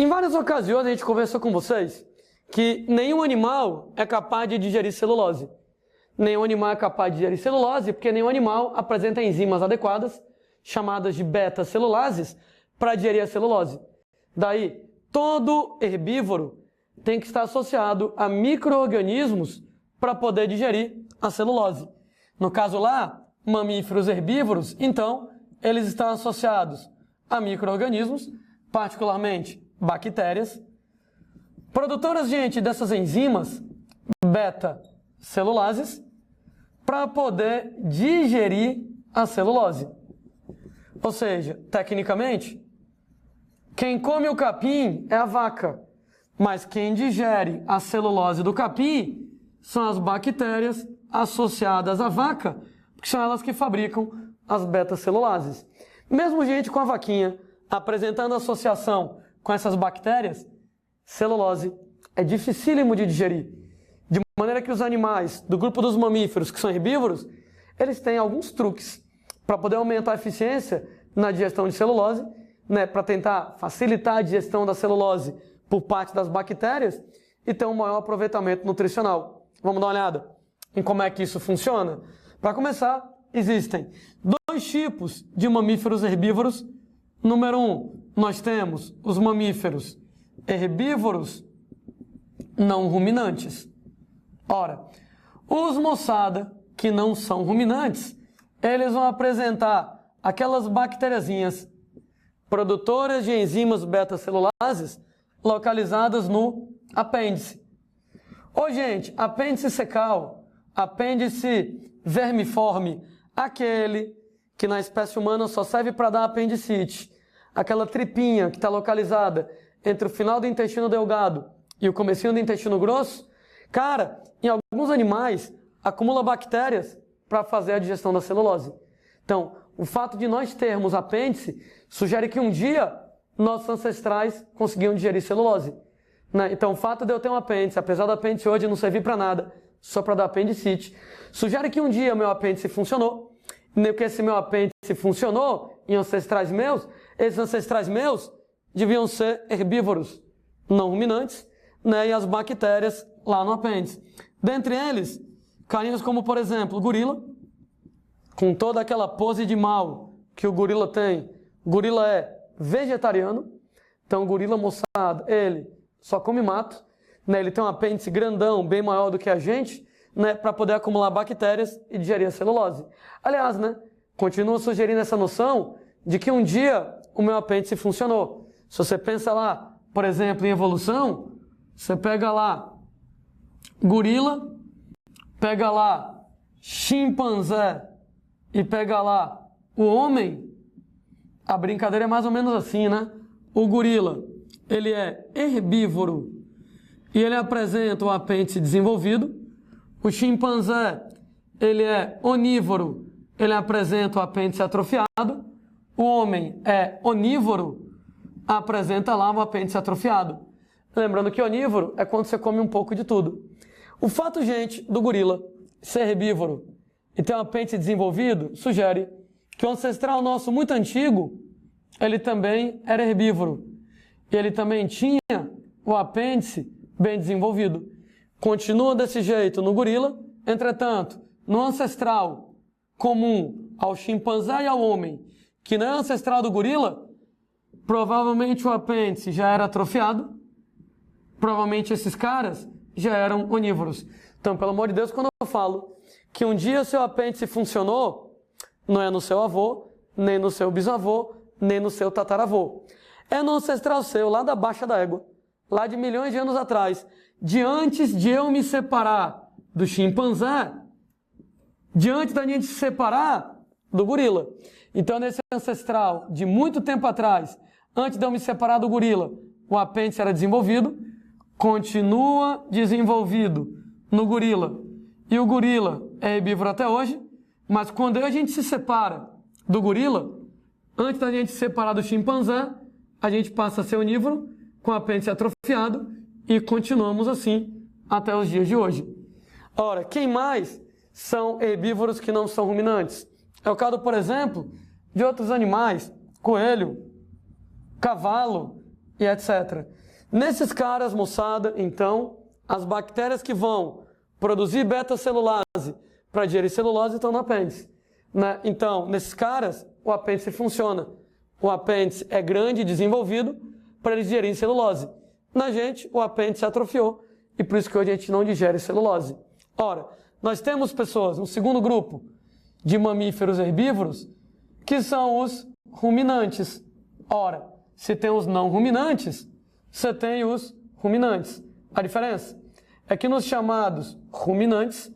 Em várias ocasiões a gente conversou com vocês que nenhum animal é capaz de digerir celulose. Nenhum animal é capaz de digerir celulose porque nenhum animal apresenta enzimas adequadas, chamadas de beta-celulases, para digerir a celulose. Daí, todo herbívoro tem que estar associado a micro-organismos para poder digerir a celulose. No caso lá, mamíferos herbívoros, então, eles estão associados a micro-organismos, particularmente bactérias, produtoras, gente, dessas enzimas beta-celulases, para poder digerir a celulose. Ou seja, tecnicamente, quem come o capim é a vaca, mas quem digere a celulose do capim são as bactérias associadas à vaca, porque são elas que fabricam as beta-celulases. Mesmo gente com a vaquinha apresentando associação com essas bactérias, celulose é dificílimo de digerir. De maneira que os animais do grupo dos mamíferos, que são herbívoros, eles têm alguns truques para poder aumentar a eficiência na digestão de celulose, para tentar facilitar a digestão da celulose por parte das bactérias e ter um maior aproveitamento nutricional. Vamos dar uma olhada em como é que isso funciona? Para começar, existem dois tipos de mamíferos herbívoros. Número 1, nós temos os mamíferos herbívoros não ruminantes. Ora, os moçada que não são ruminantes, eles vão apresentar aquelas bactériazinhas produtoras de enzimas beta-celulases localizadas no apêndice. Ô, gente, apêndice secal, apêndice vermiforme, aquele que na espécie humana só serve para dar apendicite, aquela tripinha que está localizada entre o final do intestino delgado e o comecinho do intestino grosso, cara, em alguns animais acumula bactérias para fazer a digestão da celulose. Então, o fato de nós termos apêndice sugere que um dia nossos ancestrais conseguiam digerir celulose. Então, o fato de eu ter um apêndice, apesar do apêndice hoje não servir para nada, só para dar apendicite, sugere que um dia meu apêndice funcionou, e porque esse meu apêndice funcionou em ancestrais meus, esses ancestrais meus deviam ser herbívoros, não ruminantes, e as bactérias lá no apêndice. Dentre eles, carinhos como, por exemplo, o gorila, com toda aquela pose de mal que o gorila tem. O gorila é vegetariano, então o gorila, moçada, ele só come mato, ele tem um apêndice grandão, bem maior do que a gente, para poder acumular bactérias e digerir a celulose. Aliás, continua sugerindo essa noção de que um dia o meu apêndice funcionou. Se você pensa lá, por exemplo, em evolução, você pega lá gorila, pega lá chimpanzé e pega lá o homem, a brincadeira é mais ou menos assim, O gorila, ele é herbívoro e ele apresenta o apêndice desenvolvido. O chimpanzé, ele é onívoro, ele apresenta o apêndice atrofiado. O homem é onívoro, apresenta lá o apêndice atrofiado. Lembrando que onívoro é quando você come um pouco de tudo. O fato, gente, do gorila ser herbívoro e ter um apêndice desenvolvido sugere que o ancestral nosso muito antigo, ele também era herbívoro. E ele também tinha o apêndice bem desenvolvido. Continua desse jeito no gorila, entretanto, no ancestral comum ao chimpanzé e ao homem, que não é ancestral do gorila, provavelmente o apêndice já era atrofiado, provavelmente esses caras já eram onívoros. Então, pelo amor de Deus, quando eu falo que um dia seu apêndice funcionou, não é no seu avô, nem no seu bisavô, nem no seu tataravô. É no ancestral seu, lá da baixa da égua, lá de milhões de anos atrás, de antes de eu me separar do chimpanzé, de antes da gente se separar do gorila. Então, nesse ancestral de muito tempo atrás, antes de eu me separar do gorila, o apêndice era desenvolvido, continua desenvolvido no gorila. E o gorila é herbívoro até hoje, mas quando a gente se separa do gorila, antes da gente se separar do chimpanzé, a gente passa a ser onívoro, com o apêndice atrofiado, e continuamos assim até os dias de hoje. Ora, quem mais são herbívoros que não são ruminantes? É o caso, por exemplo, de outros animais, coelho, cavalo e etc. Nesses caras, moçada, então, as bactérias que vão produzir beta-celulase para digerir celulose estão no apêndice, né? Então, nesses caras, o apêndice funciona. O apêndice é grande e desenvolvido para eles digerirem celulose. Na gente, o apêndice atrofiou e por isso que hoje a gente não digere celulose. Ora, nós temos pessoas, um segundo grupo de mamíferos herbívoros, que são os ruminantes. Ora, se tem os não ruminantes, você tem os ruminantes. A diferença é que nos chamados ruminantes,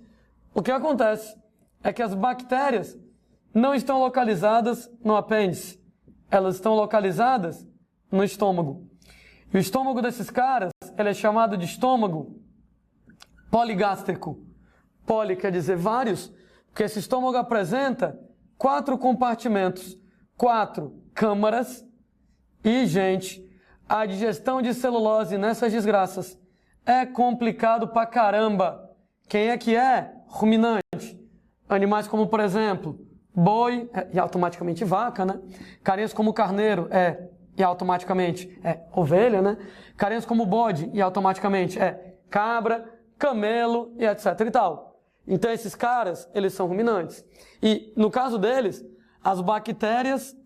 o que acontece é que as bactérias não estão localizadas no apêndice, elas estão localizadas no estômago. E o estômago desses caras, ele é chamado de estômago poligástrico. Poli quer dizer vários, porque esse estômago apresenta 4 compartimentos, 4 câmaras. E, gente, a digestão de celulose nessas desgraças é complicado pra caramba. Quem é que é? Ruminante. Animais como, por exemplo, boi e automaticamente vaca, né? Carinhas como carneiro e automaticamente ovelha, né? Carinhas como bode e automaticamente cabra, camelo e etc e tal. Então esses caras, eles são ruminantes. E no caso deles, as bactérias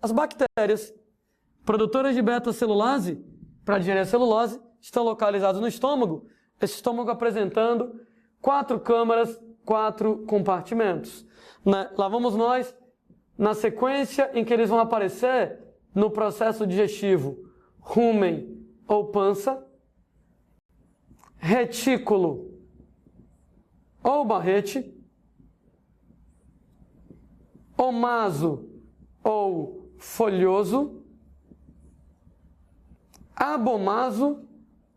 produtoras de beta-celulase para digerir a celulose estão localizadas no estômago. Esse estômago apresentando 4 câmaras, 4 compartimentos. Lá vamos nós na sequência em que eles vão aparecer no processo digestivo: rumen ou pança, retículo ou barrete, omaso ou folhoso, abomaso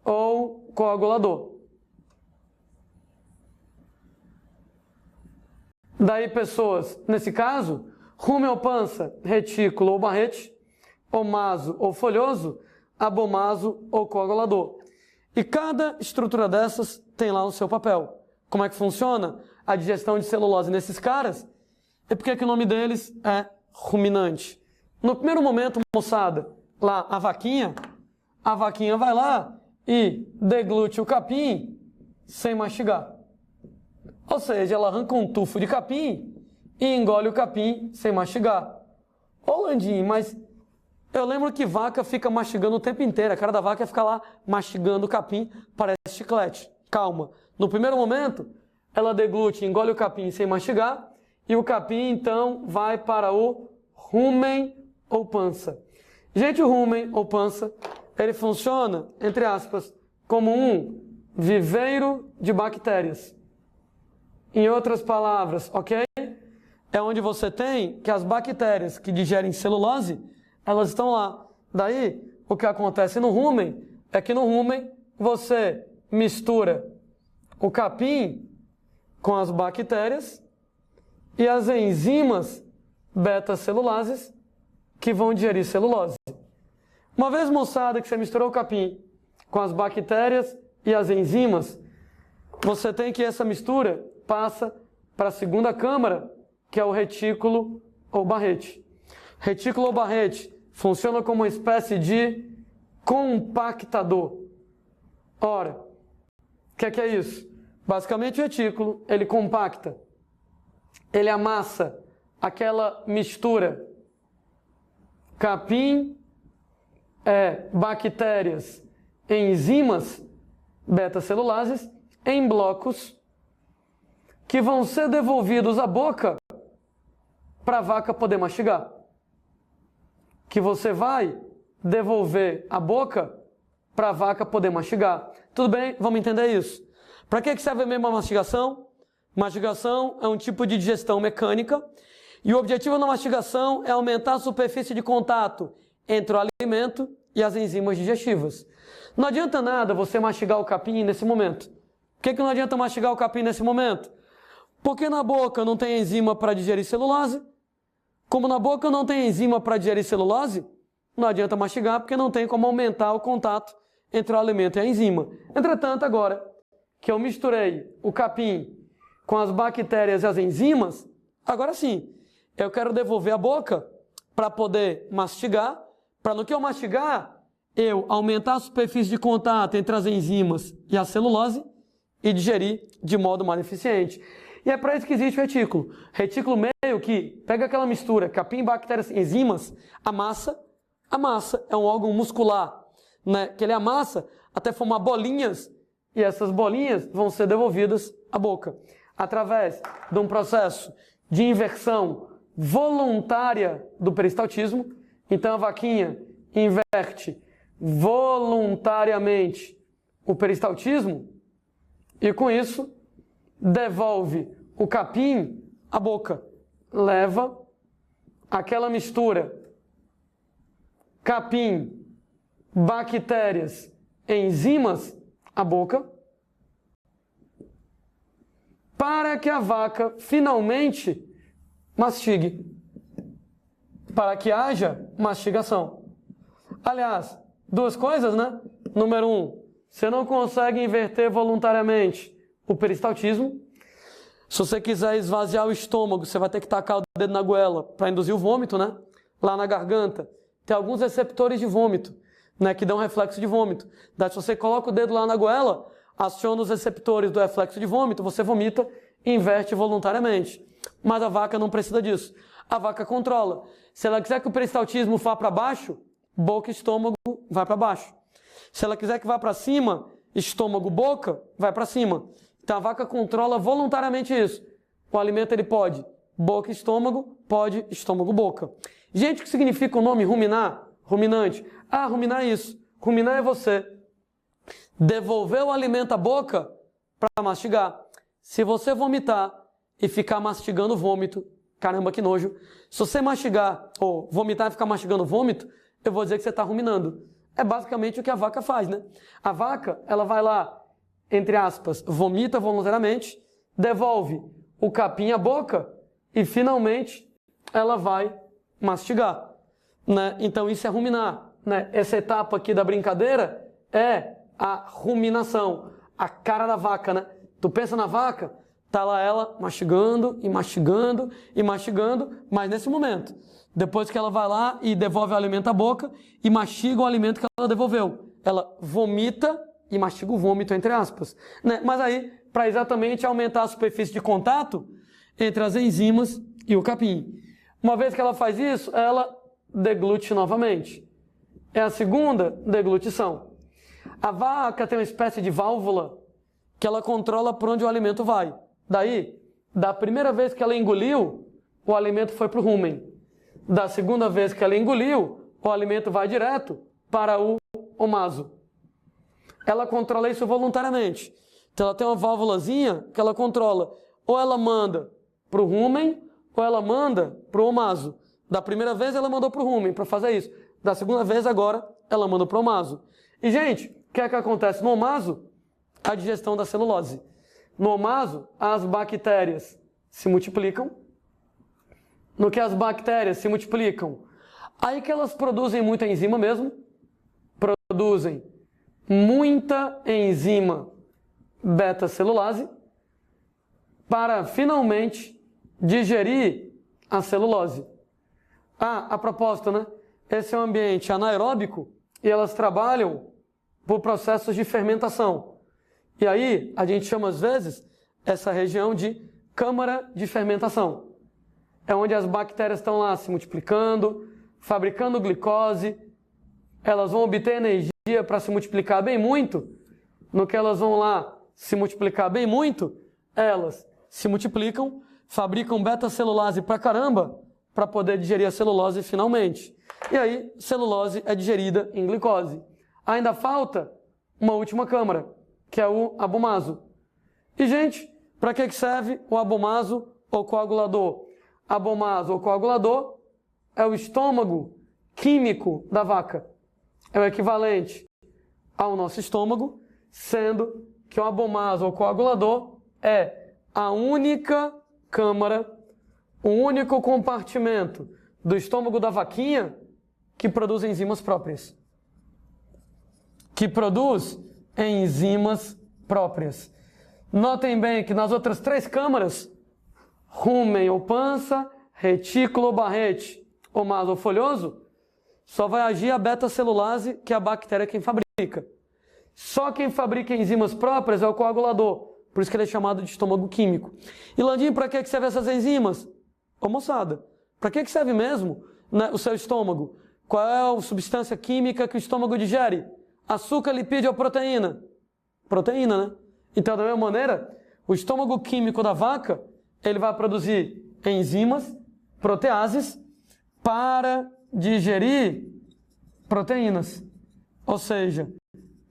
ou coagulador. Daí pessoas, nesse caso, rumen ou pança, retículo ou barrete, omaso ou folhoso, abomaso ou coagulador. E cada estrutura dessas tem lá o seu papel. Como é que funciona a digestão de celulose nesses caras? E por que o nome deles é ruminante? No primeiro momento, moçada, lá a vaquinha vai lá e deglute o capim sem mastigar. Ou seja, ela arranca um tufo de capim e engole o capim sem mastigar. Ô Landim, mas eu lembro que vaca fica mastigando o tempo inteiro. A cara da vaca fica lá mastigando o capim, parece chiclete. Calma. No primeiro momento, ela deglute e engole o capim sem mastigar. E o capim, então, vai para o rumen ou pança. Gente, o rumen ou pança, ele funciona, entre aspas, como um viveiro de bactérias. Em outras palavras, ok? É onde você tem que as bactérias que digerem celulose, elas estão lá. Daí, o que acontece no rumen é que no rumen você mistura o capim com as bactérias e as enzimas beta-celulases que vão digerir celulose. Uma vez, moçada, que você misturou o capim com as bactérias e as enzimas, você tem que essa mistura passa para a segunda câmara, que é o retículo ou barrete. Retículo ou barrete funciona como uma espécie de compactador. Ora, o que é isso? Basicamente o retículo, ele compacta, ele amassa aquela mistura capim, bactérias, enzimas beta-celulases em blocos que vão ser devolvidos à boca para a vaca poder mastigar. Que você vai devolver à boca para a vaca poder mastigar. Tudo bem? Vamos entender isso. Para que serve mesmo a mastigação? Mastigação é um tipo de digestão mecânica e o objetivo da mastigação é aumentar a superfície de contato entre o alimento e as enzimas digestivas. Não adianta nada você mastigar o capim nesse momento. Por que não adianta mastigar o capim nesse momento? Porque na boca não tem enzima para digerir celulose. Como na boca não tem enzima para digerir celulose, não adianta mastigar porque não tem como aumentar o contato entre o alimento e a enzima. Entretanto, agora que eu misturei o capim com as bactérias e as enzimas, agora sim, eu quero devolver a boca para poder mastigar, para no que eu mastigar, eu aumentar a superfície de contato entre as enzimas e a celulose e digerir de modo mais eficiente. E é para isso que existe o retículo. Retículo meio que pega aquela mistura, capim, bactérias, enzimas, amassa. A massa é um órgão muscular, né, que ele amassa até formar bolinhas, e essas bolinhas vão ser devolvidas à boca, através de um processo de inversão voluntária do peristaltismo. Então a vaquinha inverte voluntariamente o peristaltismo e com isso devolve o capim à boca, leva aquela mistura capim, bactérias, enzimas à boca, para que a vaca finalmente mastigue, para que haja mastigação. Aliás, duas coisas, né? Número 1, você não consegue inverter voluntariamente o peristaltismo. Se você quiser esvaziar o estômago, você vai ter que tacar o dedo na goela para induzir o vômito, né? Lá na garganta tem alguns receptores de vômito, né, que dão reflexo de vômito. Daí, se você coloca o dedo lá na goela, aciona os receptores do reflexo de vômito, você vomita e inverte voluntariamente. Mas a vaca não precisa disso. A vaca controla. Se ela quiser que o peristaltismo vá para baixo, boca e estômago vai para baixo. Se ela quiser que vá para cima, estômago, boca, vai para cima. Então a vaca controla voluntariamente isso. O alimento ele pode boca e estômago, pode estômago, boca. Gente, o que significa o nome ruminar? Ruminante. Ah, ruminar é isso. Ruminar é você devolver o alimento à boca para mastigar. Se você vomitar e ficar mastigando vômito, caramba, que nojo. Se você mastigar ou vomitar e ficar mastigando vômito, eu vou dizer que você está ruminando. É basicamente o que a vaca faz, né? A vaca, ela vai lá, entre aspas, vomita voluntariamente, devolve o capim à boca e finalmente ela vai mastigar, né? Então isso é ruminar, né? Essa etapa aqui da brincadeira é a ruminação, a cara da vaca, né? Tu pensa na vaca, tá lá ela mastigando e mastigando e mastigando, mas nesse momento, depois que ela vai lá e devolve o alimento à boca e mastiga o alimento que ela devolveu, ela vomita e mastiga o vômito, entre aspas, né? Mas aí, para exatamente aumentar a superfície de contato entre as enzimas e o capim. Uma vez que ela faz isso, ela deglute novamente. É a segunda deglutição. A vaca tem uma espécie de válvula que ela controla por onde o alimento vai. Daí, da primeira vez que ela engoliu, o alimento foi para o rumen. Da segunda vez que ela engoliu, o alimento vai direto para o omaso. Ela controla isso voluntariamente. Então ela tem uma válvulazinha que ela controla. Ou ela manda para o rumen, ou ela manda para o omaso. Da primeira vez ela mandou para o rumen para fazer isso. Da segunda vez agora ela manda para o omaso. E gente, o que é que acontece no omaso? A digestão da celulose. No omaso, as bactérias se multiplicam. No que as bactérias se multiplicam, aí que elas produzem muita enzima mesmo. Produzem muita enzima beta-celulase para finalmente digerir a celulose. Ah, a propósito, né? Esse é um ambiente anaeróbico e elas trabalham por processos de fermentação. E aí, a gente chama às vezes essa região de câmara de fermentação. É onde as bactérias estão lá se multiplicando, fabricando glicose, elas vão obter energia para se multiplicar bem muito. No que elas vão lá se multiplicar bem muito, elas se multiplicam, fabricam beta-celulase pra caramba para poder digerir a celulose finalmente. E aí, celulose é digerida em glicose. Ainda falta uma última câmara, que é o abomaso. E, gente, para que serve o abomaso ou coagulador? Abomaso ou coagulador é o estômago químico da vaca. É o equivalente ao nosso estômago, sendo que o abomaso ou coagulador é a única câmara, o único compartimento do estômago da vaquinha que produz enzimas próprias. Que produz enzimas próprias. Notem bem que nas outras três câmaras, rumen ou pança, retículo ou barrete, omaso ou folhoso, só vai agir a beta-celulase, que é a bactéria quem fabrica. Só quem fabrica enzimas próprias é o coagulador, por isso que ele é chamado de estômago químico. E Landinho, para que servem essas enzimas? Ô moçada, para que serve mesmo, né, o seu estômago? Qual é a substância química que o estômago digere? Açúcar, lipídio ou proteína? Proteína, né? Então, da mesma maneira, o estômago químico da vaca, ele vai produzir enzimas, proteases, para digerir proteínas. Ou seja,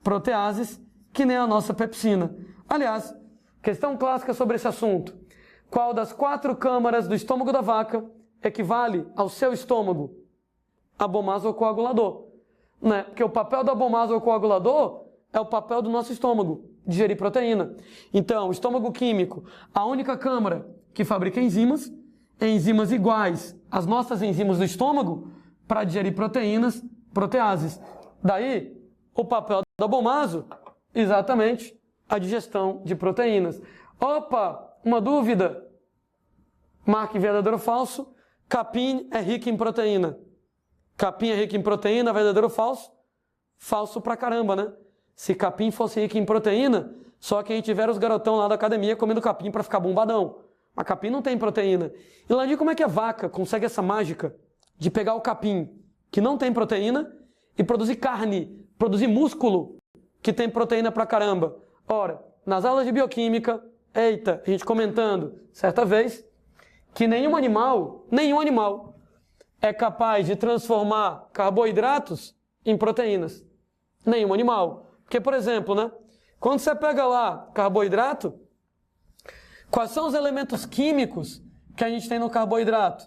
proteases que nem a nossa pepsina. Aliás, questão clássica sobre esse assunto. Qual das 4 câmaras do estômago da vaca equivale ao seu estômago? Abomasocoagulador. Né? Porque o papel do abomasocoagulador é o papel do nosso estômago, digerir proteína. Então, o estômago químico, a única câmara que fabrica enzimas iguais às nossas enzimas do estômago para digerir proteínas, proteases. Daí, o papel do abomaso, exatamente, a digestão de proteínas. Opa, uma dúvida. Marque verdadeiro ou falso. Capim é rico em proteína. Capim é rico em proteína, verdadeiro ou falso? Falso pra caramba, né? Se capim fosse rico em proteína, só quem tiver os garotão lá da academia comendo capim para ficar bombadão. Mas capim não tem proteína. E Landinho, como é que a vaca consegue essa mágica de pegar o capim, que não tem proteína, e produzir carne, produzir músculo, que tem proteína pra caramba? Ora, nas aulas de bioquímica, eita, a gente comentando certa vez, que nenhum animal é capaz de transformar carboidratos em proteínas. Nenhum animal. Porque, por exemplo, né? Quando você pega lá carboidrato, quais são os elementos químicos que a gente tem no carboidrato?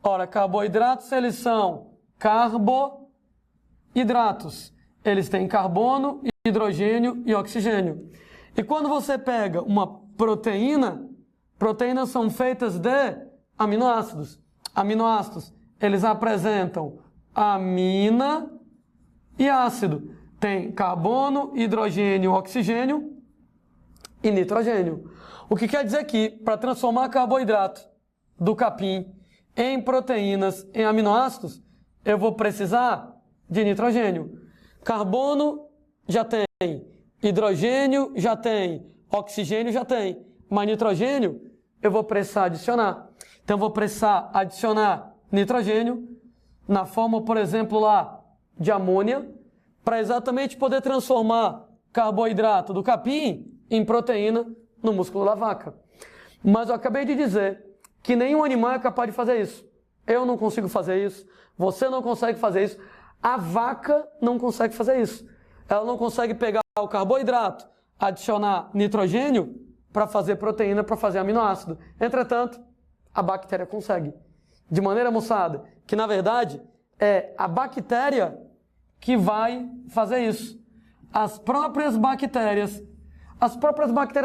Ora, carboidratos, eles são carboidratos. Eles têm carbono, hidrogênio e oxigênio. E quando você pega uma proteína, proteínas são feitas de aminoácidos. Aminoácidos, eles apresentam amina e ácido. Tem carbono, hidrogênio, oxigênio e nitrogênio. O que quer dizer que, para transformar carboidrato do capim em proteínas, em aminoácidos, eu vou precisar de nitrogênio. Carbono já tem, hidrogênio já tem, oxigênio já tem, mas nitrogênio eu vou precisar adicionar. Então eu vou precisar adicionar nitrogênio na forma, por exemplo, lá de amônia, para exatamente poder transformar carboidrato do capim em proteína no músculo da vaca. Mas eu acabei de dizer que nenhum animal é capaz de fazer isso. Eu não consigo fazer isso, você não consegue fazer isso, a vaca não consegue fazer isso. Ela não consegue pegar o carboidrato, adicionar nitrogênio para fazer proteína, para fazer aminoácido. Entretanto, a bactéria consegue. De maneira, moçada, que na verdade é a bactéria que vai fazer isso. As próprias bactérias,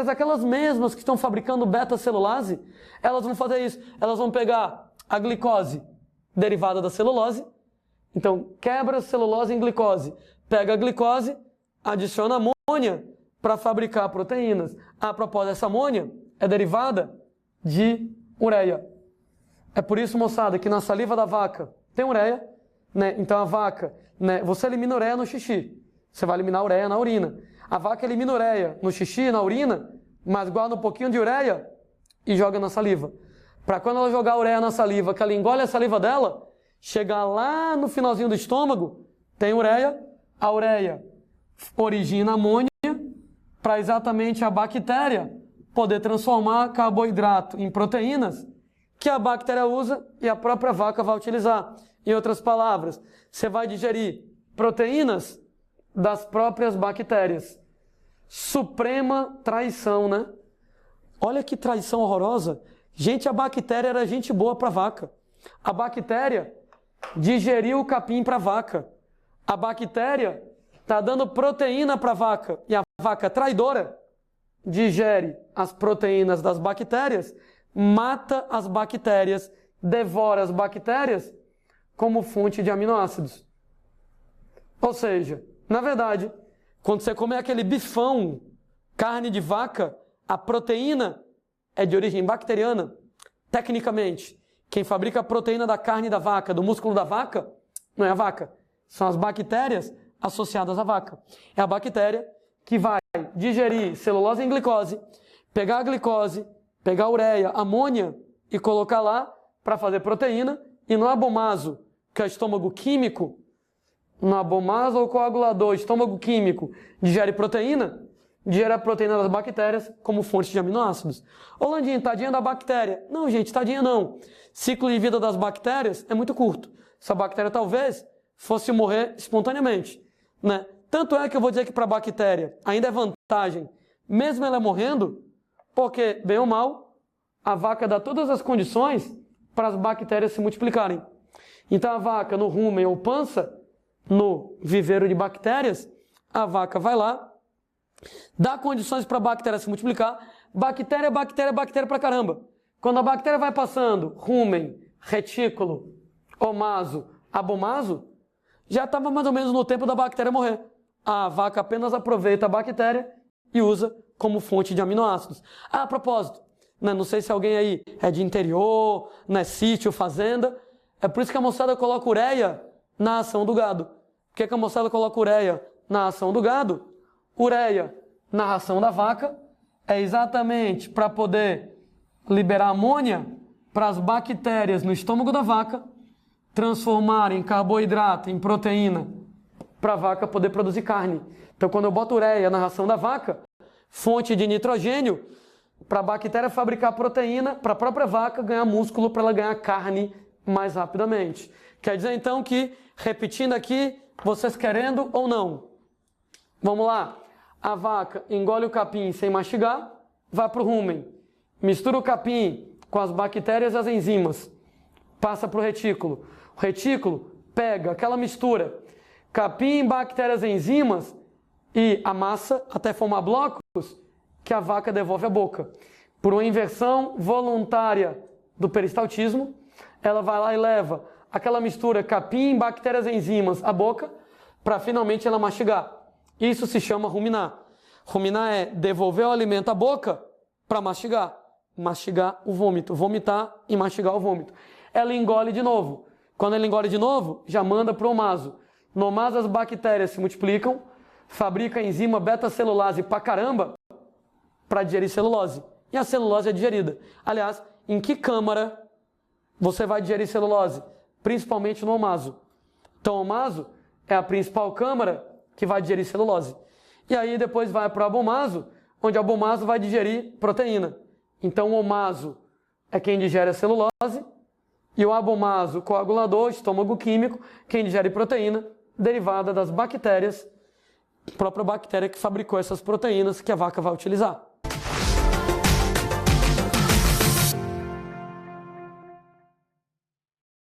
aquelas mesmas que estão fabricando beta-celulase, elas vão fazer isso. Elas vão pegar a glicose derivada da celulose, então quebra a celulose em glicose, pega a glicose, adiciona amônia para fabricar proteínas. A propósito, essa amônia é derivada de ureia. É por isso, moçada, que na saliva da vaca tem ureia, né? Então a vaca, né? Você elimina ureia no xixi, você vai eliminar ureia na urina. A vaca elimina ureia no xixi, na urina, mas guarda um pouquinho de ureia e joga na saliva. Para quando ela jogar a ureia na saliva, que ela engole a saliva dela, chegar lá no finalzinho do estômago, tem ureia, a ureia origina amônia para exatamente a bactéria poder transformar carboidrato em proteínas que a bactéria usa e a própria vaca vai utilizar. Em outras palavras, você vai digerir proteínas das próprias bactérias. Suprema traição, né? Olha que traição horrorosa. Gente, a bactéria era gente boa para a vaca. A bactéria digeriu o capim para a vaca. A bactéria está dando proteína para a vaca. E a vaca traidora digere as proteínas das bactérias, mata as bactérias, devora as bactérias como fonte de aminoácidos. Ou seja, na verdade, quando você comer aquele bifão, carne de vaca, a proteína é de origem bacteriana. Tecnicamente, quem fabrica a proteína da carne da vaca, do músculo da vaca, não é a vaca. São as bactérias associadas à vaca. É a bactéria que vai digerir celulose em glicose, pegar a glicose, pegar a ureia, amônia e colocar lá para fazer proteína. E no abomaso, que é o estômago químico, no abomaso ou coagulador, estômago químico, digere a proteína das bactérias como fonte de aminoácidos. Ô Landinho, tadinha da bactéria. Não, gente, tadinha não. Ciclo de vida das bactérias é muito curto. Essa bactéria talvez fosse morrer espontaneamente, né? Tanto é que eu vou dizer que para a bactéria ainda é vantagem, mesmo ela morrendo, porque, bem ou mal, a vaca dá todas as condições para as bactérias se multiplicarem. Então a vaca no rumen ou pança, no viveiro de bactérias, a vaca vai lá, dá condições para a bactéria se multiplicar. Bactéria pra caramba. Quando a bactéria vai passando rumen, retículo, omaso, abomaso, já estava mais ou menos no tempo da bactéria morrer. A vaca apenas aproveita a bactéria e usa como fonte de aminoácidos. Ah, a propósito, né, não sei se alguém aí é de interior, né, sítio, fazenda, é por isso que a moçada coloca ureia na ação do gado. Por que a moçada coloca ureia na ação do gado? Ureia na ração da vaca é exatamente para poder liberar amônia para as bactérias no estômago da vaca transformarem carboidrato em proteína para a vaca poder produzir carne. Então, quando eu boto ureia na ração da vaca, fonte de nitrogênio para a bactéria fabricar proteína, para a própria vaca ganhar músculo, para ela ganhar carne mais rapidamente. Quer dizer, então, que, repetindo aqui, vocês querendo ou não, vamos lá, a vaca engole o capim sem mastigar, vai para o rumen, mistura o capim com as bactérias e as enzimas, passa para o retículo. O retículo pega aquela mistura, capim, bactérias, enzimas e amassa até formar blocos que a vaca devolve à boca. Por uma inversão voluntária do peristaltismo, ela vai lá e leva aquela mistura capim, bactérias, enzimas à boca para finalmente ela mastigar. Isso se chama ruminar. Ruminar é devolver o alimento à boca para mastigar. Mastigar o vômito. Vomitar e mastigar o vômito. Ela engole de novo. Quando ela engole de novo, já manda para o omaso. No omaso as bactérias se multiplicam, fabrica a enzima beta-celulase pra caramba para digerir celulose. E a celulose é digerida. Aliás, em que câmara você vai digerir celulose? Principalmente no omaso. Então o omaso é a principal câmara que vai digerir celulose. E aí depois vai para o abomaso, onde o abomaso vai digerir proteína. Então o omaso é quem digere a celulose, e o abomaso, coagulador, estômago químico, quem digere proteína, derivada das bactérias, a própria bactéria que fabricou essas proteínas que a vaca vai utilizar.